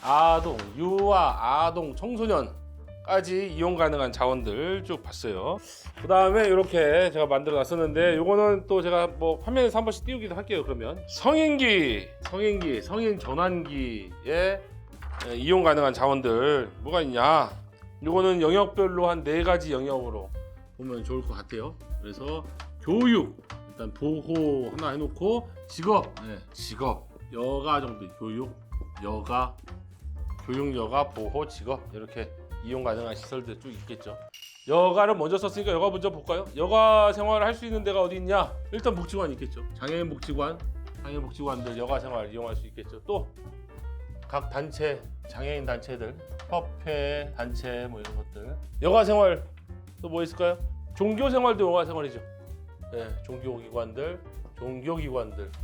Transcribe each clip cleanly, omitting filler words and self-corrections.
아동, 유아, 아동, 청소년까지 이용 가능한 자원들 쭉 봤어요. 그 다음에 이렇게 제가 만들어 놨었는데 요거는 또 제가 뭐 화면에서 한 번씩 띄우기도 할게요. 그러면 성인 전환기에 이용 가능한 자원들 뭐가 있냐, 요거는 영역별로 한 4가지 영역으로 보면 좋을 것 같아요. 그래서 교육, 일단 보호 하나 해놓고 직업, 직업, 여가 정도, 교육, 여가, 보호, 직업, 이렇게 이용 가능한 시설들 쭉 있겠죠. 여가를 먼저 썼으니까 여가 먼저 볼까요? 여가 생활을 할 수 있는 데가 어디 있냐? 일단 복지관 있겠죠. 장애인 복지관들 여가 생활 이용할 수 있겠죠. 또 각 단체, 장애인 단체들, 협회 단체 뭐 이런 것들 여가 생활 또 뭐 있을까요? 종교 생활도 여가 생활이죠. 종교기관들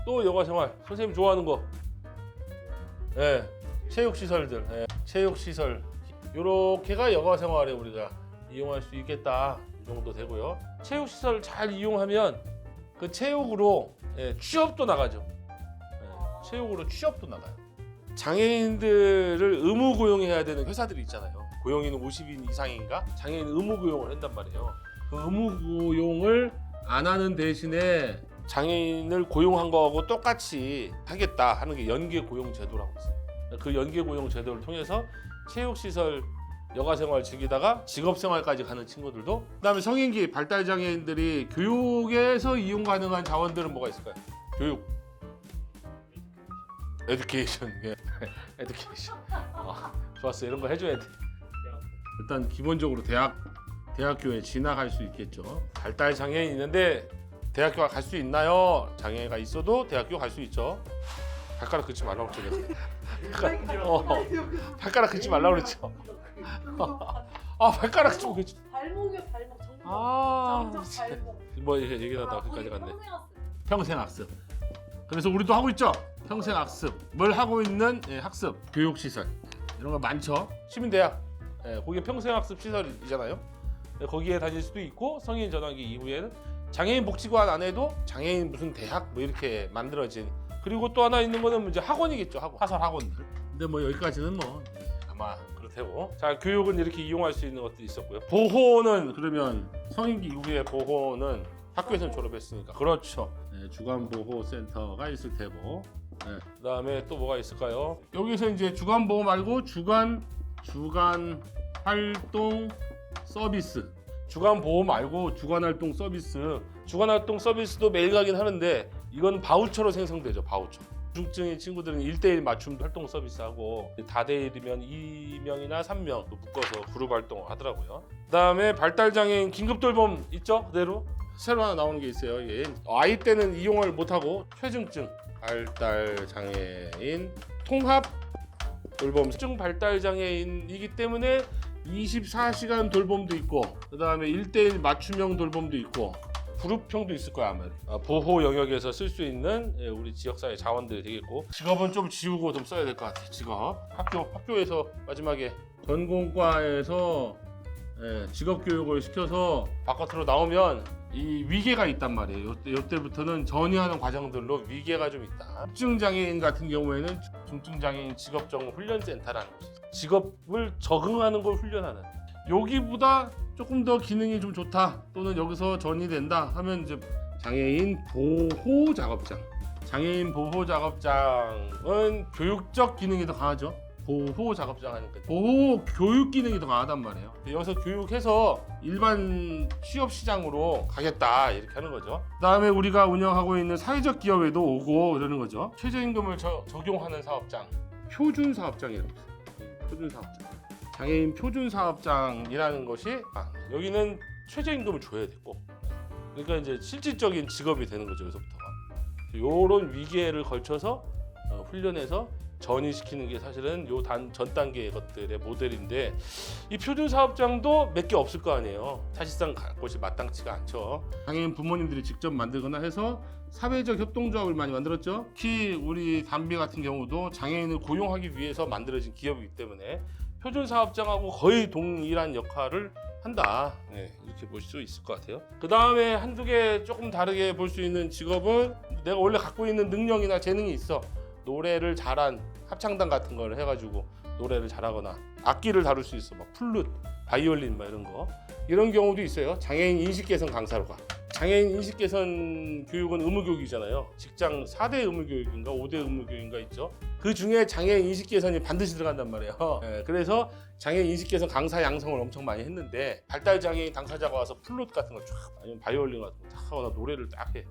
또 여가 생활, 선생님 좋아하는 거, 체육시설들, 체육시설, 요렇게가 여가 생활에 우리가 이용할 수 있겠다, 이 정도 되고요. 체육시설 잘 이용하면 그 체육으로 취업도 나가죠. 체육으로 취업도 나가요. 장애인들을 의무 고용해야 되는 회사들이 있잖아요. 고용인은 50인 이상인가? 장애인 의무 고용을 한단 말이에요. 그 의무 고용을 안 하는 대신에 장애인을 고용한 거하고 똑같이 하겠다 하는 게 연계 고용 제도라고 있어요. 그 연계 고용 제도를 통해서 체육시설 여가생활 즐기다가 직업생활까지 가는 친구들도, 그다음에 성인기 발달장애인들이 교육에서 이용 가능한 자원들은 뭐가 있을까요? 교육, 에듀케이션, 에듀케이션. 좋았어, 이런 거 해줘야 돼. 일단 기본적으로 대학교에 진학할 수 있겠죠. 발달장애인 있는데 대학교 갈 수 있나요? 장애가 있어도 대학교 갈 수 있죠. 발가락 긋지 말라고 그랬죠. 발가락 긋지 말라고 그랬죠. 발가락 좀 긋지. 발목이요, 발목. 정적 발목. 뭐 얘기하다 거기까지 갔네. 평생 학습. 평생 학습. 그래서 우리도 하고 있죠. 평생 학습. 뭘 하고 있는 학습, 교육 시설 이런 거 많죠. 시민대학, 거기에 평생 학습 시설이잖아요. 거기에 다닐 수도 있고, 성인 전환기 이후에는 장애인 복지관 안에도 장애인 무슨 대학 뭐 이렇게 만들어진, 그리고 또 하나 있는 거는 이제 학원이겠죠. 하설 학원들. 근데 뭐 여기까지는 뭐 아마 그렇다고. 자, 교육은 이렇게 이용할 수 있는 것들이 있었고요. 보호는 그러면 성인기 이후에 보호는 학교에서 졸업했으니까 그렇죠. 주간보호센터가 있을 테고. 그다음에 또 뭐가 있을까요? 여기서 이제 주간보호 말고 주간 활동 서비스. 주간보호 말고 주간활동 서비스. 주간활동 서비스도 매일 가긴 하는데 이건 바우처로 생성되죠. 바우처. 중증인 친구들은 1대1 맞춤 활동 서비스하고, 다대1이면 2명이나 3명 또 묶어서 그룹 활동을 하더라고요. 그다음에 발달장애인 긴급돌봄 있죠? 그대로 새로 하나 나오는 게 있어요. 이게 아이 때는 이용을 못하고 최중증 발달장애인 통합 돌봄, 중증 발달장애인이기 때문에 24시간 돌봄도 있고, 그 다음에 1대1 맞춤형 돌봄도 있고, 그룹형도 있을 거야 아마. 보호 영역에서 쓸 수 있는 우리 지역사회 자원들이 되겠고, 직업은 좀 지우고 좀 써야 될 것 같아. 직업, 학교에서 마지막에 전공과에서 직업 교육을 시켜서 바깥으로 나오면 이 위계가 있단 말이에요. 이때부터는 전이하는 과정들로 위계가 좀 있다. 중증장애인 같은 경우에는 중증장애인 직업정훈훈련센터라는 곳이 있어요. 직업을 적응하는 걸 훈련하는. 여기보다 조금 더 기능이 좀 좋다, 또는 여기서 전이 된다 하면 이제 장애인 보호 작업장. 장애인 보호 작업장은 교육적 기능이 더 강하죠. 보호 작업장 하니까 보호 교육 기능이 더 강하단 말이에요. 여기서 교육해서 일반 취업 시장으로 가겠다, 이렇게 하는 거죠. 그다음에 우리가 운영하고 있는 사회적 기업에도 오고 이러는 거죠. 최저임금을 적용하는 사업장, 표준 사업장이라고 있어요. 표준 사업장. 장애인 표준 사업장이라는 것이 여기는 최저임금을 줘야 되고, 그러니까 이제 실질적인 직업이 되는 거죠. 여기서부터가 이런 위계를 걸쳐서 훈련해서 전이시키는 게 사실은 요 전 단계의 것들의 모델인데, 이 표준 사업장도 몇 개 없을 거 아니에요. 사실상 그것이 마땅치가 않죠. 장애인 부모님들이 직접 만들거나 해서 사회적 협동조합을 많이 만들었죠. 특히 우리 담비 같은 경우도 장애인을 고용하기 위해서 만들어진 기업이기 때문에 표준 사업장하고 거의 동일한 역할을 한다, 이렇게 볼 수 있을 것 같아요. 그 다음에 한두 개 조금 다르게 볼 수 있는 직업은, 내가 원래 갖고 있는 능력이나 재능이 있어. 노래를 잘한 합창단 같은 걸 해가지고 노래를 잘하거나 악기를 다룰 수 있어. 막 플룻, 바이올린 막 이런 거. 이런 경우도 있어요. 장애인 인식 개선 강사로 가. 장애인 인식 개선 교육은 의무 교육이잖아요. 직장 4대 의무 교육인가 5대 의무 교육인가 있죠. 그 중에 장애인 인식 개선이 반드시 들어간단 말이에요. 예, 그래서 장애인 인식 개선 강사 양성을 엄청 많이 했는데 발달 장애인 당사자가 와서 플룻 같은 거 쫙 아니면 바이올린 같은 거 딱 하거나 노래를 딱 해.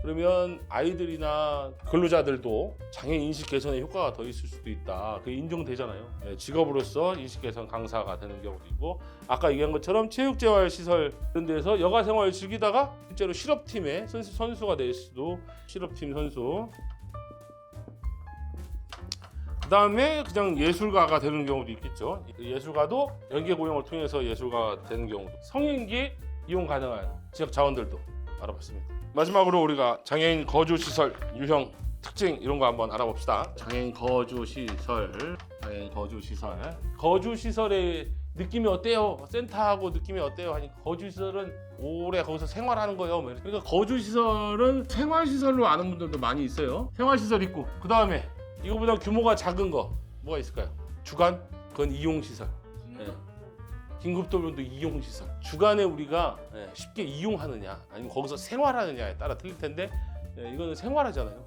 그러면 아이들이나 근로자들도 장애인 인식 개선에 효과가 더 있을 수도 있다. 그게 인정되잖아요. 예, 직업으로서 인식 개선 강사가 되는 경우도 있고, 아까 얘기한 것처럼 체육재활시설 이런 데서 여가 생활을 즐기다가 실제로 실업팀의 선수가 될 수도. 실업팀 선수. 그 다음에 그냥 예술가가 되는 경우도 있겠죠. 예술가도 연계 고용을 통해서 예술가가 되는 경우도. 성인기 이용 가능한 지역 자원들도 알아봤습니다. 마지막으로 우리가 장애인 거주시설 유형 특징 이런 거 한번 알아봅시다. 장애인 거주시설, 거주시설의 느낌이 어때요? 센터하고 느낌이 어때요? 하니까 거주시설은 오래 거기서 생활하는 거예요. 그러니까 거주시설은 생활시설로 아는 분들도 많이 있어요. 생활시설 있고, 그 다음에 이거보다 규모가 작은 거 뭐가 있을까요? 주간? 그건 이용시설. 긴급도면도 이용시설. 주간에 우리가 쉽게 이용하느냐 아니면 거기서 생활하느냐에 따라 틀릴 텐데, 이거는 생활하잖아요.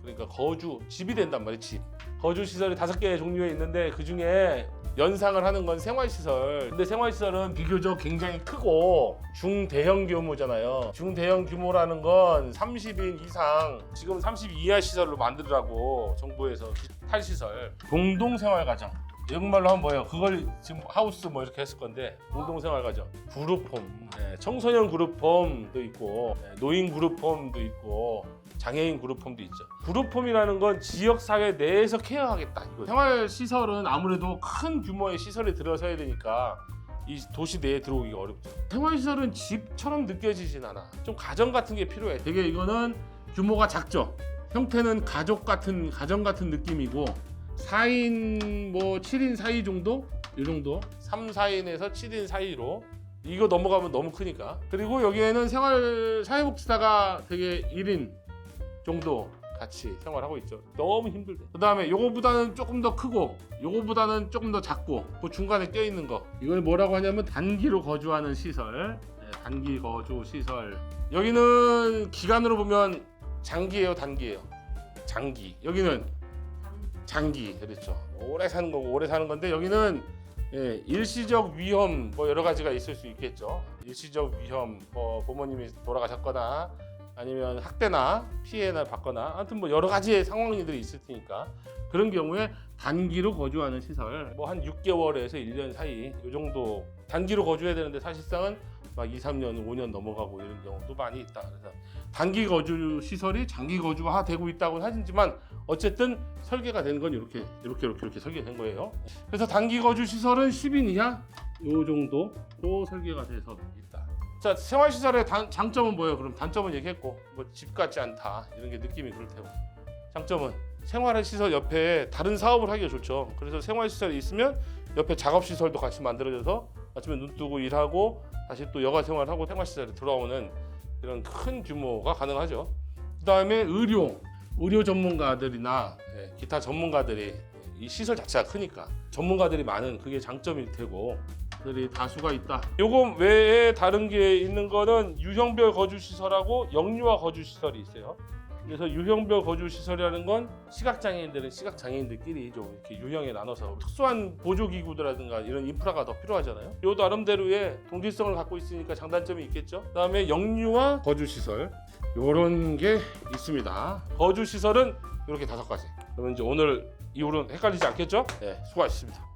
그러니까 거주, 집이 된단 말이에요. 집. 거주시설이 5개의 종류에 있는데 그 중에 연상을 하는 건 생활시설. 근데 생활시설은 비교적 굉장히 크고 중대형 규모잖아요. 중대형 규모라는 건 30인 이상, 지금 30 이하 시설로 만들으라고 정부에서 탈시설. 공동생활가정. 영말로 하면 뭐예요? 그걸 지금 하우스 뭐 이렇게 했을 건데, 공동생활가정, 그룹홈, 청소년 그룹홈도 있고, 노인 그룹홈도 있고, 장애인 그룹홈도 있죠. 그룹홈이라는 건 지역사회 내에서 케어하겠다. 이거. 생활시설은 아무래도 큰 규모의 시설에 들어서야 되니까 이 도시 내에 들어오기가 어렵죠. 생활시설은 집처럼 느껴지진 않아. 좀 가정 같은 게 필요해. 되게 이거는 규모가 작죠. 형태는 가족 같은, 가정 같은 느낌이고, 4인 뭐 7인 사이 정도? 이 정도? 3, 4인에서 7인 사이로. 이거 넘어가면 너무 크니까. 그리고 여기에는 사회복지사가 되게 1인 정도 같이 생활하고 있죠. 너무 힘들대. 그 다음에 요거보다는 조금 더 크고 요거보다는 조금 더 작고 그 중간에 껴있는 거, 이걸 뭐라고 하냐면 단기로 거주하는 시설. 단기 거주 시설. 여기는 기간으로 보면 장기예요, 단기예요? 장기. 여기는 장기. 그렇죠. 오래 사는 거고 오래 사는 건데, 여기는 일시적 위험 뭐 여러 가지가 있을 수 있겠죠. 일시적 위험, 뭐 부모님이 돌아가셨거나 아니면 학대나 피해나 받거나, 아무튼 뭐 여러 가지의 상황들이 있을 테니까 그런 경우에 단기로 거주하는 시설, 뭐 한 6개월에서 1년 사이 이 정도 단기로 거주해야 되는데 사실상은 막 2, 3년, 5년 넘어가고 이런 경우도 많이 있다. 그래서 단기 거주 시설이 장기 거주화 되고 있다고는 하지만 어쨌든 설계가 된 건 이렇게 설계된 거예요. 그래서 단기 거주 시설은 10인 이하 요 정도로 설계가 돼서 있다. 자, 생활시설의 장점은 뭐예요? 그럼 단점은 얘기했고, 뭐 집 같지 않다 이런 게 느낌이 그럴 테고, 장점은 생활시설 옆에 다른 사업을 하기가 좋죠. 그래서 생활시설이 있으면 옆에 작업시설도 같이 만들어져서 아침에 눈 뜨고 일하고 다시 또 여가 생활하고 생활시설에 들어오는 이런 큰 규모가 가능하죠. 그 다음에 의료 전문가들이나 기타 전문가들이, 이 시설 자체가 크니까 전문가들이 많은, 그게 장점이 되고 들이 다수가 있다. 요거 외에 다른 게 있는 거는 유형별 거주시설하고 영유아 거주시설이 있어요. 그래서 유형별 거주시설이라는 건 시각장애인들은 시각장애인들끼리 좀 이렇게 유형에 나눠서 특수한 보조기구라든가 이런 인프라가 더 필요하잖아요. 요 나름대로의 동질성을 갖고 있으니까 장단점이 있겠죠. 그 다음에 영유아 거주시설, 요런 게 있습니다. 거주시설은 이렇게 5가지. 그러면 이제 오늘 이후로는 헷갈리지 않겠죠? 네, 수고하셨습니다.